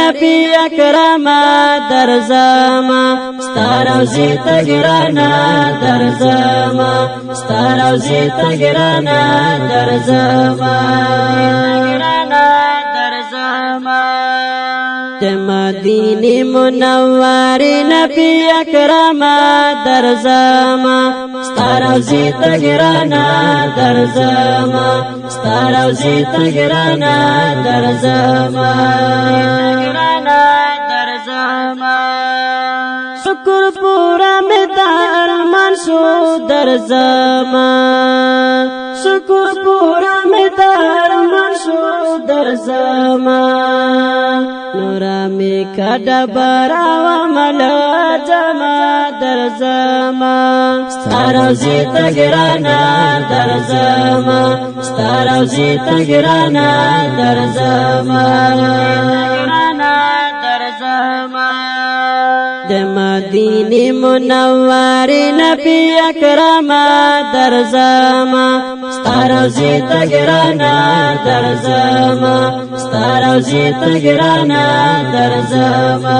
نبی اکرم درځما ستاروزی تګرانا درځما ستاروزی تګرانا درځما د مدینه منوره نبی اکرم درځما ستاروزی تګرانا درځما ستاروزی تګرانا درځما شکر پورا میدار منشو درځما شکر پورا میدار منشو درځما نورا می کډه براو مل جما درځما ستاروزی تګرانا درځما ستاروزی تګرانا درځما د مدینه منوره نبی اکرم درځما ستاروزی تګرانا درځما ستاروزی تګرانا درځما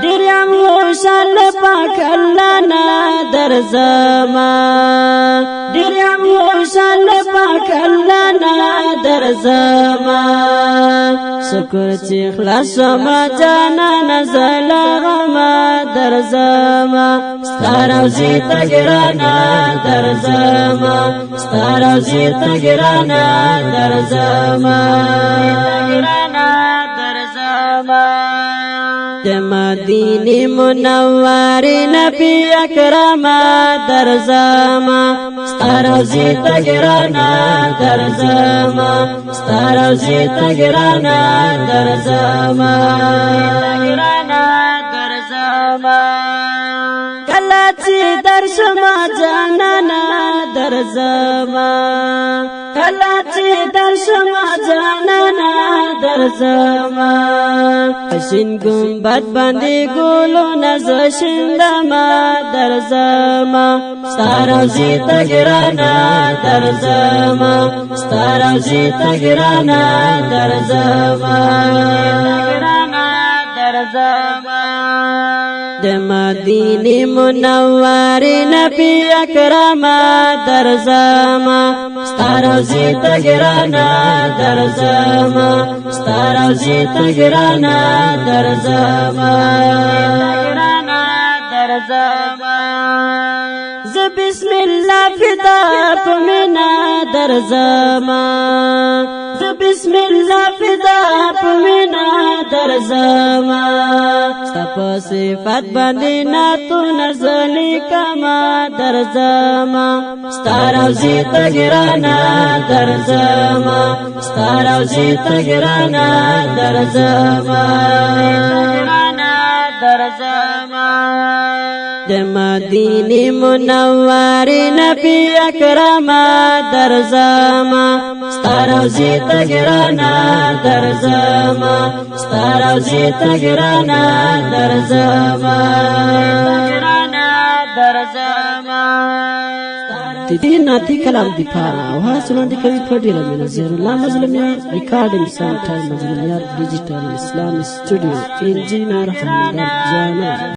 دریم وشل پاک الله نا درځما دریم وشل پاک الله نا درځما شکر چې خلاص ما جانا نزل غما درځما ستاروزی تګرانا درځما ستاروزی تګرانا درځما د مدینه منوره نبی اکرم درځما ستاروزی تګرانا درځما ستاروزی تګرانا درځما کله چې درشما جانانا درځما کله چې درشما جانانا درځما شین ګمبد باندې ګلو نزشندما درځما ستاروزی تګرانا درځما ستاروزی تګرانا درځما د مدینه منوره نبی اکرم درځما ستاروزی تګرانا درځما ستاروزی تګرانا درځما ز بسم الله فدا پمینا درځما ز بسم الله فدا پمینا درځما ستپ صفات باندې ناتو نزلی کما درځما ستاروزی تګرانا درځما ستاروزی تګرانا درځما د مدینه منوره نبی اکرم درځما ستاروزی تګرانا درځما ستاروزی تګرانا درځما دې ناتي کلام دی پاره او حاصلون دي کوي په ډیره مینه زیر الله مظلومي ریکارډینګ سنټر مظلومیات ډیجیټل اسلامي سټوډیو انجینر حمدان جانان